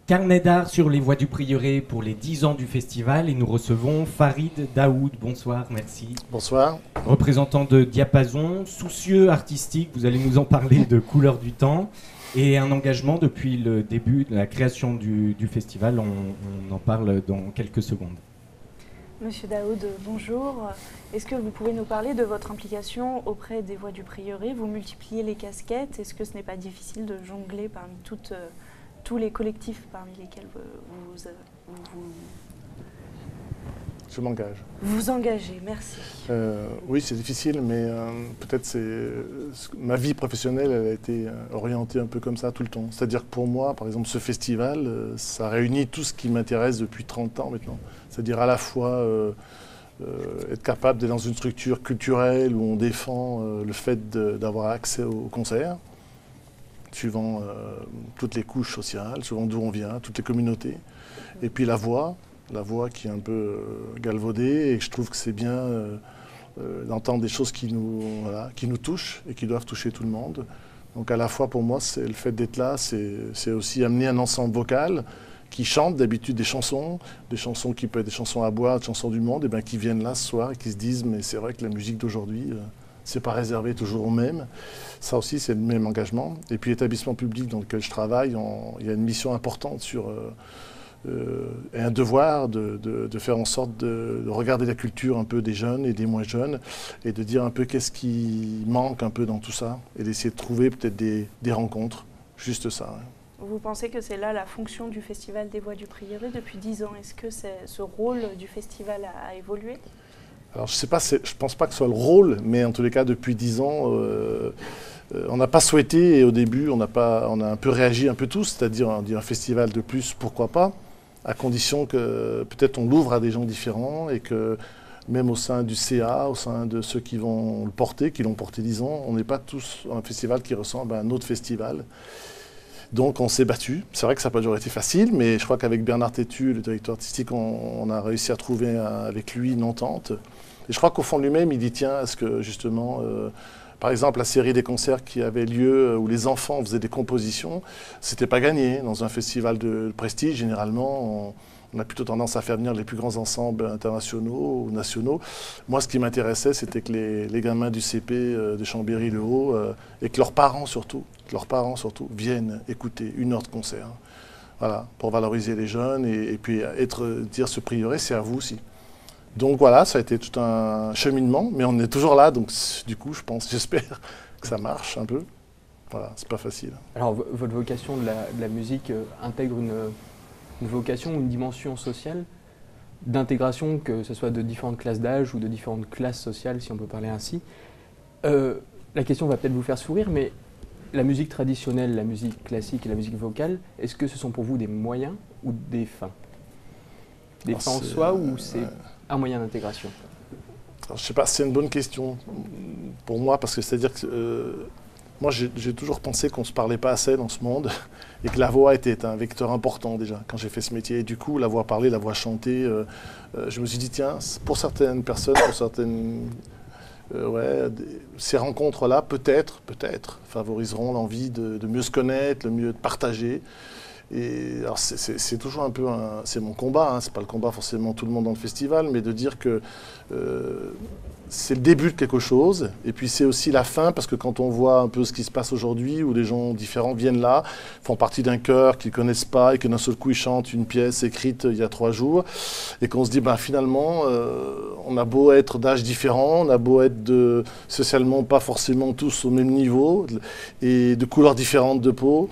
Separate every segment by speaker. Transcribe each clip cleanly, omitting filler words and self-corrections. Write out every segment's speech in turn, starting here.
Speaker 1: Carnet d'art sur les voies du Prieuré pour les 10 ans du festival et nous recevons Farid Daoud. Bonsoir, merci.
Speaker 2: Bonsoir.
Speaker 1: Représentant de Diapason, soucieux artistique, vous allez nous en parler de Couleurs du temps et un engagement depuis le début de la création du festival. On en parle dans quelques secondes.
Speaker 3: Monsieur Daoud, bonjour. Est-ce que vous pouvez nous parler de votre implication auprès des Voix du Prieuré? Vous multipliez les casquettes. Est-ce que ce n'est pas difficile de jongler parmi tous les collectifs parmi lesquels
Speaker 2: Je m'engage.
Speaker 3: vous vous engagez? Merci.
Speaker 2: Oui, c'est difficile, mais peut-être ma vie professionnelle, elle a été orientée un peu comme ça tout le temps. C'est-à-dire que pour moi, par exemple, ce festival, ça réunit tout ce qui m'intéresse depuis 30 ans maintenant. C'est-à-dire à la fois être capable d'être dans une structure culturelle où on défend le fait d'avoir accès aux concerts, suivant toutes les couches sociales, suivant d'où on vient, toutes les communautés. Et puis la voix qui est un peu galvaudée, et je trouve que c'est bien d'entendre des choses qui nous touchent et qui doivent toucher tout le monde. Donc à la fois pour moi, le fait d'être là, c'est aussi amener un ensemble vocal qui chante d'habitude des chansons qui peuvent être des chansons à boire, des chansons du monde, et bien qui viennent là ce soir et qui se disent mais c'est vrai que la musique d'aujourd'hui, c'est pas réservé toujours aux mêmes. Ça aussi, c'est le même engagement. Et puis l'établissement public dans lequel je travaille, il y a une mission importante et un devoir de faire en sorte de regarder la culture un peu des jeunes et des moins jeunes et de dire un peu qu'est-ce qui manque un peu dans tout ça et d'essayer de trouver peut-être des rencontres. Juste ça. Ouais.
Speaker 3: Vous pensez que c'est là la fonction du Festival des Voix du Prieuré depuis 10 ans? Est-ce que ce rôle du festival a évolué?
Speaker 2: Alors je ne pense pas que ce soit le rôle, mais en tous les cas depuis 10 ans, on n'a pas souhaité et au début on a un peu réagi un peu tous, c'est-à-dire on dit un festival de plus, pourquoi pas, à condition que peut-être on l'ouvre à des gens différents et que même au sein du CA, au sein de ceux qui vont le porter, qui l'ont porté 10 ans, on n'est pas tous un festival qui ressemble à un autre festival. Donc on s'est battu. C'est vrai que ça n'a pas toujours été facile, mais je crois qu'avec Bernard Tétu, le directeur artistique, on a réussi à trouver avec lui une entente. Et je crois qu'au fond de lui-même, il dit tiens, est-ce que justement, par exemple, la série des concerts qui avait lieu, où les enfants faisaient des compositions, c'était pas gagné. Dans un festival de prestige, généralement, on a plutôt tendance à faire venir les plus grands ensembles internationaux ou nationaux. Moi, ce qui m'intéressait, c'était que les gamins du CP de Chambéry-Le-Haut, et que leurs parents surtout, viennent écouter 1 heure de concert. Voilà, pour valoriser les jeunes et puis dire ce prieuré, c'est à vous aussi. Donc voilà, ça a été tout un cheminement, mais on est toujours là, donc du coup, j'espère que ça marche un peu. Voilà, c'est pas facile.
Speaker 4: Alors, votre vocation de la musique intègre une vocation, une dimension sociale d'intégration, que ce soit de différentes classes d'âge ou de différentes classes sociales, si on peut parler ainsi. La question va peut-être vous faire sourire, mais la musique traditionnelle, la musique classique et la musique vocale, est-ce que ce sont pour vous des moyens ou des fins? Des fins en soi ou c'est un moyen d'intégration?
Speaker 2: Je ne sais pas, c'est une bonne question pour moi, parce que c'est-à-dire que moi j'ai toujours pensé qu'on ne se parlait pas assez dans ce monde et que la voix était un vecteur important déjà quand j'ai fait ce métier. Et du coup, la voix parlée, la voix chantée, je me suis dit tiens, pour certaines personnes, pour certaines... ces rencontres-là, peut-être, favoriseront l'envie de mieux se connaître, le mieux de partager. Et alors c'est toujours un peu c'est mon combat, hein, c'est pas le combat forcément tout le monde dans le festival, mais de dire que c'est le début de quelque chose, et puis c'est aussi la fin, parce que quand on voit un peu ce qui se passe aujourd'hui, où des gens différents viennent là, font partie d'un chœur qu'ils ne connaissent pas, et que d'un seul coup ils chantent une pièce écrite il y a 3 jours, et qu'on se dit finalement, on a beau être d'âge différent, on a beau être socialement pas forcément tous au même niveau, et de couleurs différentes de peau,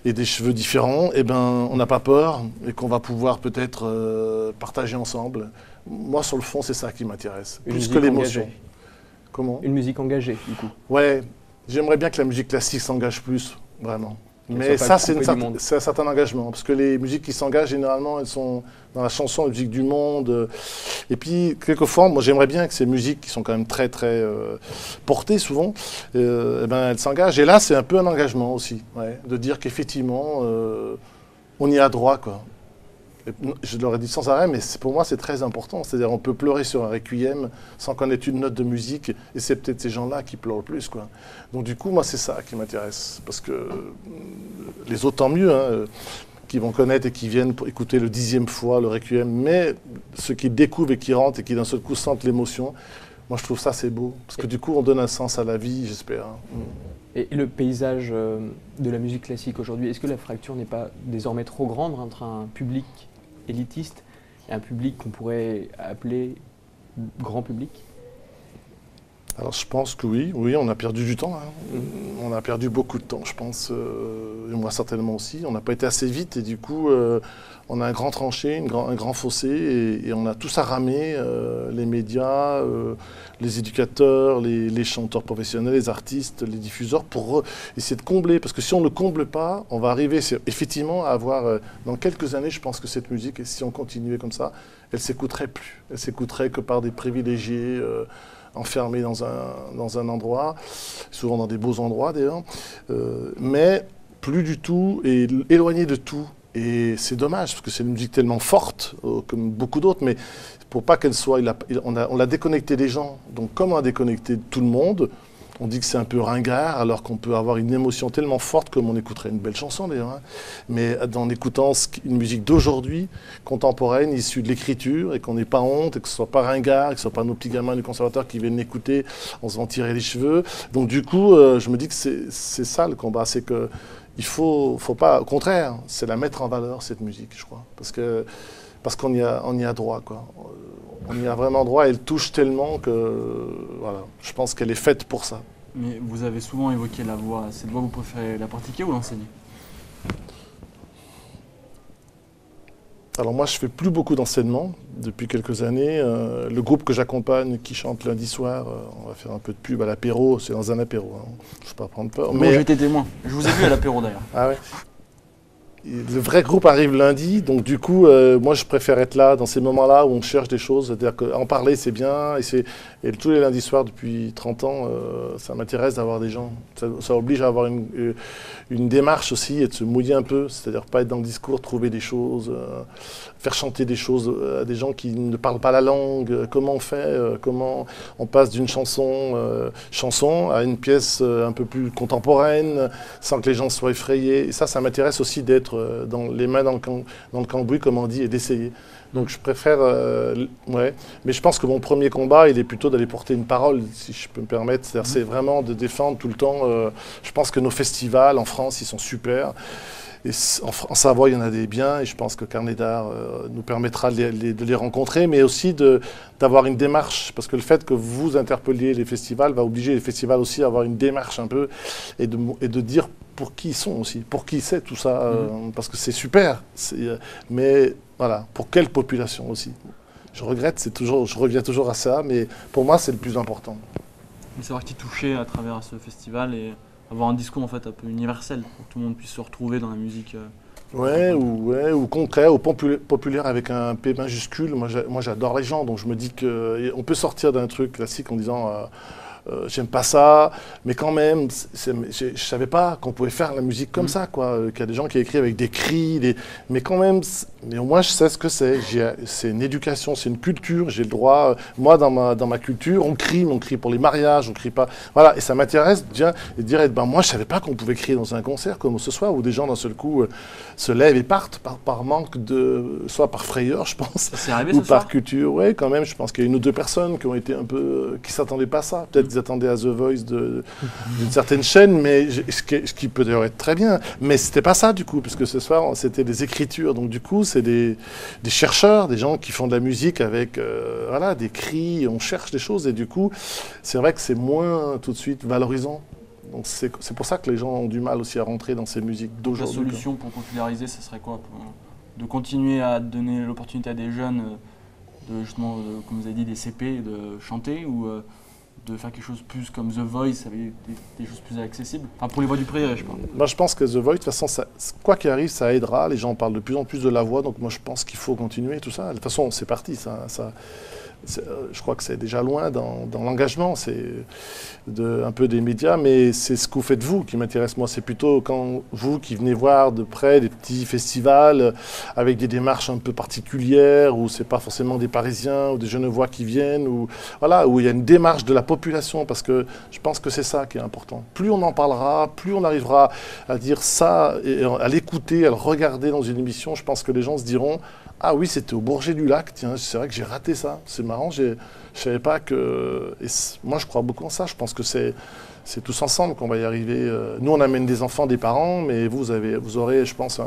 Speaker 2: et des cheveux différents, on n'a pas peur et qu'on va pouvoir peut-être partager ensemble. Moi, sur le fond, c'est ça qui m'intéresse, plus que l'émotion. Comment ?
Speaker 4: Une musique engagée, du coup.
Speaker 2: Ouais, j'aimerais bien que la musique classique s'engage plus, vraiment. Mais ça, c'est un certain engagement, parce que les musiques qui s'engagent, généralement, elles sont dans la chanson, la musique du monde. Et puis, quelquefois, moi, j'aimerais bien que ces musiques, qui sont quand même très, très portées souvent, elles s'engagent. Et là, c'est un peu un engagement aussi, de dire qu'effectivement, on y a droit, quoi. Et je leur ai dit sans arrêt, mais pour moi, c'est très important. C'est-à-dire, on peut pleurer sur un requiem sans connaître une note de musique, et c'est peut-être ces gens-là qui pleurent le plus, quoi. Donc, du coup, moi, c'est ça qui m'intéresse. Parce que les autres, tant mieux, hein, qui vont connaître et qui viennent pour écouter le 10e fois le Requiem, mais ceux qui découvrent et qui rentrent et qui d'un seul coup sentent l'émotion, moi je trouve ça c'est beau, parce que du coup on donne un sens à la vie, j'espère.
Speaker 4: Et le paysage de la musique classique aujourd'hui, est-ce que la fracture n'est pas désormais trop grande entre un public élitiste et un public qu'on pourrait appeler grand public?
Speaker 2: Alors je pense que oui, on a perdu du temps. On a perdu beaucoup de temps, je pense, et moi certainement aussi. On n'a pas été assez vite et du coup, on a un grand tranché, un grand fossé et on a tous à ramer, les médias, les éducateurs, les chanteurs professionnels, les artistes, les diffuseurs, pour essayer de combler. Parce que si on ne le comble pas, on va arriver effectivement à avoir, dans quelques années, je pense que cette musique, et si on continuait comme ça, elle s'écouterait plus. Elle s'écouterait que par des privilégiés, enfermés dans un endroit, souvent dans des beaux endroits d'ailleurs, mais plus du tout, et éloigné de tout. Et c'est dommage, parce que c'est une musique tellement forte, comme beaucoup d'autres, mais pour pas qu'elle soit... on l'a déconnecté des gens. Donc comme on a déconnecté tout le monde, on dit que c'est un peu ringard, alors qu'on peut avoir une émotion tellement forte comme on écouterait une belle chanson d'ailleurs. Hein. Mais en écoutant une musique d'aujourd'hui, contemporaine, issue de l'écriture, et qu'on n'ait pas honte, et que ce soit pas ringard, et que ce soit pas nos petits gamins du conservatoire qui viennent l'écouter en se faisant tirer les cheveux. Donc du coup, je me dis que c'est ça le combat, c'est que il faut pas, au contraire, c'est la mettre en valeur cette musique, je crois, parce qu'on y a droit, quoi. On y a vraiment droit, elle touche tellement que, voilà, je pense qu'elle est faite pour ça.
Speaker 5: Mais vous avez souvent évoqué la voix. Cette voix, vous préférez la pratiquer ou l'enseigner?
Speaker 2: Alors moi, je fais plus beaucoup d'enseignement depuis quelques années. Le groupe que j'accompagne, qui chante lundi soir, on va faire un peu de pub à l'apéro, c'est dans un apéro, hein. Je ne vais pas prendre peur.
Speaker 5: Moi, j'étais témoin. Je vous ai vu à l'apéro d'ailleurs.
Speaker 2: Ah ouais. Le vrai groupe arrive lundi, donc du coup, moi je préfère être là dans ces moments-là où on cherche des choses. C'est-à-dire qu'en parler c'est bien, et tous les lundis soirs depuis 30 ans, ça m'intéresse d'avoir des gens. Ça oblige à avoir une démarche aussi et de se mouiller un peu, c'est-à-dire pas être dans le discours, trouver des choses, faire chanter des choses à des gens qui ne parlent pas la langue. Comment on fait, comment on passe d'une chanson à une pièce un peu plus contemporaine, sans que les gens soient effrayés. Et ça m'intéresse aussi d'être dans les mains dans le cambouis, comme on dit, et d'essayer. Donc je préfère, ouais. Mais je pense que mon premier combat, il est plutôt d'aller porter une parole, si je peux me permettre. C'est vraiment de défendre tout le temps. Je pense que nos festivals en France, ils sont super. Et en Savoie, il y en a des biens, et je pense que Carnet d'Art nous permettra de les rencontrer, mais aussi d'avoir une démarche, parce que le fait que vous interpelliez les festivals va obliger les festivals aussi à avoir une démarche un peu, et de dire pour qui ils sont aussi, pour qui c'est tout ça, parce que c'est super, mais voilà, pour quelle population aussi. Je regrette, je reviens toujours à ça, mais pour moi c'est le plus important.
Speaker 5: Mais savoir qui toucher à travers ce festival et avoir un discours en fait un peu universel pour que tout le monde puisse se retrouver dans la musique.
Speaker 2: Ou concret, ou populaire avec un P majuscule. Moi j'adore les gens, donc je me dis qu'on peut sortir d'un truc classique en disant j'aime pas ça, mais quand même, je savais pas qu'on pouvait faire la musique comme ça, quoi. Qu'il y a des gens qui écrivent avec des cris, mais quand même, mais moi je sais ce que c'est. C'est une éducation, c'est une culture, j'ai le droit. Moi dans ma culture, on crie, mais on crie pour les mariages, on crie pas. Voilà, et ça m'intéresse de dire, ben moi je savais pas qu'on pouvait crier dans un concert comme ce soir, où des gens d'un seul coup se lèvent et partent par manque soit par frayeur, je pense, ou par culture. Ouais, quand même, je pense qu'il y a une ou deux personnes qui ont été un peu, qui s'attendaient pas à ça. Peut-être qu'ils attendaient à The Voice d'une certaine chaîne, mais ce qui peut d'ailleurs être très bien. Mais c'était pas ça du coup, puisque ce soir c'était des écritures. Donc du coup, c'est des chercheurs, des gens qui font de la musique avec voilà, des cris, on cherche des choses, et du coup, c'est vrai que c'est moins tout de suite valorisant. Donc c'est pour ça que les gens ont du mal aussi à rentrer dans ces musiques d'aujourd'hui.
Speaker 5: La solution pour populariser, ce serait quoi? De continuer à donner l'opportunité à des jeunes justement, comme vous avez dit, des CP, de chanter, ou de faire quelque chose plus comme The Voice, avec des choses plus accessibles, enfin pour les voix du pré, je pense.
Speaker 2: Moi je pense que The Voice, de toute façon, quoi qu'il arrive, ça aidera. Les gens parlent de plus en plus de la voix, donc moi je pense qu'il faut continuer tout ça. De toute façon, c'est parti, ça. je crois que c'est déjà loin dans l'engagement, c'est un peu des médias, mais c'est ce que vous faites vous qui m'intéresse. Moi, c'est plutôt quand vous qui venez voir de près des petits festivals avec des démarches un peu particulières, où c'est pas forcément des Parisiens ou des Genevois qui viennent, ou voilà, où il y a une démarche de la population, parce que je pense que c'est ça qui est important. Plus on en parlera, plus on arrivera à dire ça, et à l'écouter, à le regarder dans une émission, je pense que les gens se diront: ah oui, c'était au Bourget du Lac, tiens, c'est vrai que j'ai raté ça. C'est marrant, je savais pas que... Et moi, je crois beaucoup en ça. Je pense que c'est tous ensemble qu'on va y arriver. Nous, on amène des enfants, des parents, mais vous aurez, je pense,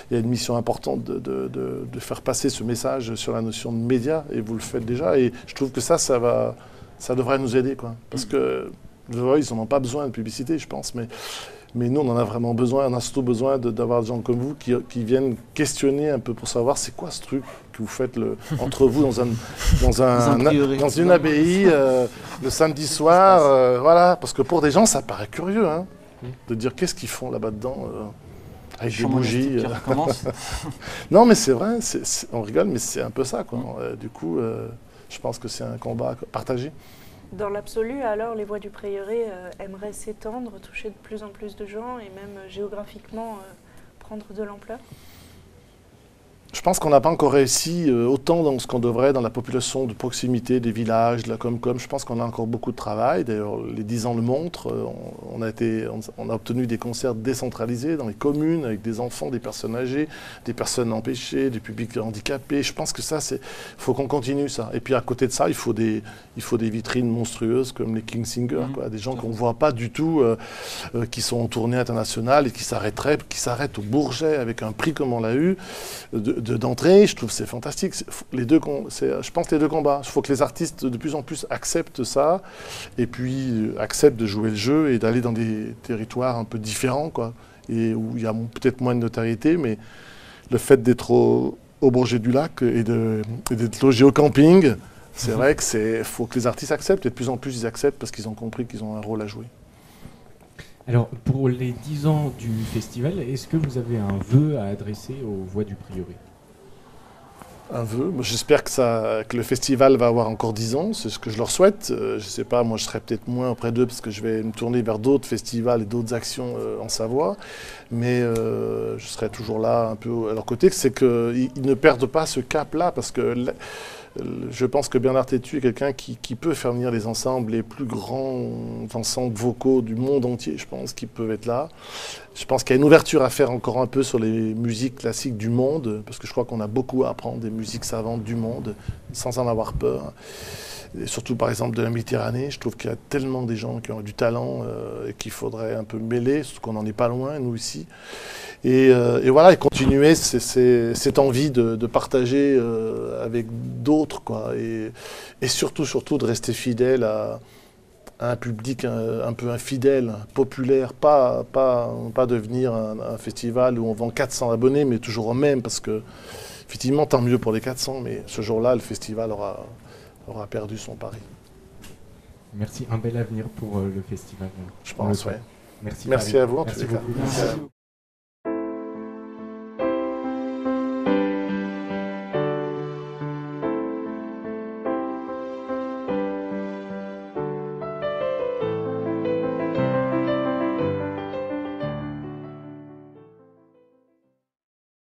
Speaker 2: il y a une mission importante de faire passer ce message sur la notion de média, et vous le faites déjà. Et je trouve que ça devrait nous aider, quoi. Parce que The Voice, ils n'en ont pas besoin de publicité, je pense, mais nous, on en a vraiment besoin. On a surtout besoin d'avoir des gens comme vous qui viennent questionner un peu pour savoir c'est quoi ce truc que vous faites entre vous dans une abbaye le samedi soir. Voilà, parce que pour des gens, ça paraît curieux, hein, de dire qu'est-ce qu'ils font là-bas dedans avec des bougies. Non, mais c'est vrai, on rigole, mais c'est un peu ça, quoi. Du coup, je pense que c'est un combat partagé.
Speaker 3: Dans l'absolu, alors, les Voix du Prieuré aimeraient s'étendre, toucher de plus en plus de gens et même géographiquement prendre de l'ampleur?
Speaker 2: Je pense qu'on n'a pas encore réussi autant dans ce qu'on devrait dans la population de proximité des villages, de la Comcom. Je pense qu'on a encore beaucoup de travail. D'ailleurs, les 10 ans le montrent. On a obtenu des concerts décentralisés dans les communes avec des enfants, des personnes âgées, des personnes empêchées, des publics handicapés. Je pense que ça, il faut qu'on continue ça. Et puis à côté de ça, il faut des vitrines monstrueuses comme les King Singers, quoi. Des gens qu'on ne voit pas du tout, qui sont en tournée internationale et qui s'arrêtent au Bourget avec un prix comme on l'a eu. D'entrée, je trouve que c'est fantastique. Je pense les deux combats. Il faut que les artistes de plus en plus acceptent ça, et puis acceptent de jouer le jeu et d'aller dans des territoires un peu différents, quoi, et où il y a peut-être moins de notoriété, mais le fait d'être au Bourget du Lac et d'être logé au camping, c'est vrai que faut que les artistes acceptent, et de plus en plus ils acceptent parce qu'ils ont compris qu'ils ont un rôle à jouer.
Speaker 1: Alors, pour les 10 ans du festival, est-ce que vous avez un vœu à adresser aux Voix du Prieuré?
Speaker 2: Un vœu. J'espère que le festival va avoir encore 10 ans, c'est ce que je leur souhaite. Je ne sais pas, moi je serai peut-être moins auprès d'eux parce que je vais me tourner vers d'autres festivals et d'autres actions en Savoie, mais je serai toujours là un peu à leur côté. C'est qu'ils ne perdent pas ce cap-là, parce que je pense que Bernard Tétu est quelqu'un qui peut faire venir les ensembles, les plus grands ensembles vocaux du monde entier, je pense, qui peuvent être là. Je pense qu'il y a une ouverture à faire encore un peu sur les musiques classiques du monde, parce que je crois qu'on a beaucoup à apprendre des musiques savantes du monde, sans en avoir peur. Et surtout, par exemple, de la Méditerranée. Je trouve qu'il y a tellement des gens qui ont du talent et qu'il faudrait un peu mêler, surtout qu'on n'en est pas loin, nous, ici. Et voilà, et continuer cette envie de partager avec d'autres, quoi. Et surtout de rester fidèle à un public un peu infidèle, populaire, pas devenir un festival où on vend 400 abonnés, mais toujours au même, parce que, effectivement, tant mieux pour les 400, mais ce jour-là, le festival aura perdu son pari.
Speaker 1: Merci, un bel avenir pour le festival.
Speaker 2: Je pense, oui.
Speaker 1: Merci
Speaker 2: à vous, en tous les cas.
Speaker 1: Merci beaucoup.